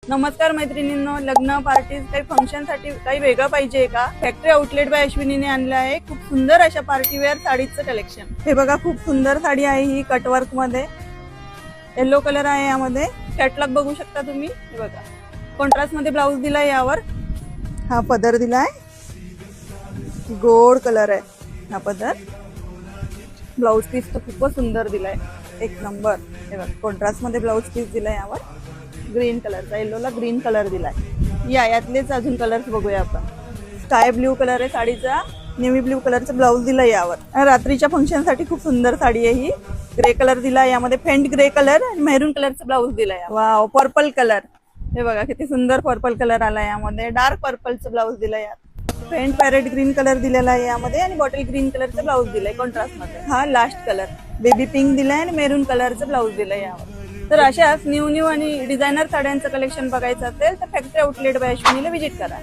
नमस्कार मैत्रिणींनो, लग्न पार्टीज काही फंक्शन साठी काही वेगळं पाहिजे का? फॅक्टरी आउटलेट बाय अश्विनीने आणलं आहे खूप सुंदर अशा पार्टी वेअर साडीचं कलेक्शन। हे बघा खूप सुंदर साडी आहे ही, कटवर्क मध्ये येलो कलर आहे यामध्ये। कॅटलॉग बघू शकता तुम्ही। हे बघा कॉन्ट्रास्ट मध्ये ब्लाउज दिलाय, यावर हा पदर दिलाय, गोल्ड कलर आहे हा पदर। ब्लाउज पीस तो खूपच सुंदर दिलाय, एक नंबर। हे बघा कॉन्ट्रास्ट मध्ये ब्लाउज पीस दिलाय, यावर ग्रीन कलरचा, येलोला ग्रीन कलर दिलाय। यातलेच अजून कलर्स बघूया आपण। स्काय ब्ल्यू कलर आहे साडीचा, नेव्ही ब्ल्यू कलरचा ब्लाउज दिलाय यावर। रात्रीच्या फंक्शन साठी खूप सुंदर साडी आहे ही। ग्रे कलर दिलाय यामध्ये, फेंट ग्रे कलर आणि मेहरून कलरचा ब्लाउज दिलाय। वाव, पर्पल कलर, हे बघा किती सुंदर पर्पल कलर आला यामध्ये। डार्क पर्पलचा ब्लाउज दिलाय यात। फेंट पॅरेट ग्रीन कलर दिलेला आहे यामध्ये आणि बॉटल ग्रीन कलरचा ब्लाउज दिलाय कॉन्ट्रास्ट मध्ये। हा लास्ट कलर बेबी पिंक दिलाय आणि मेरून कलरचा ब्लाउज दिलाय यावर। तर अशाच न्यू आणि डिझायनर साड्यांचं कलेक्शन बघायचं असेल तर फॅक्टरी आउटलेट बाय अश्विनीला व्हिजिट करा।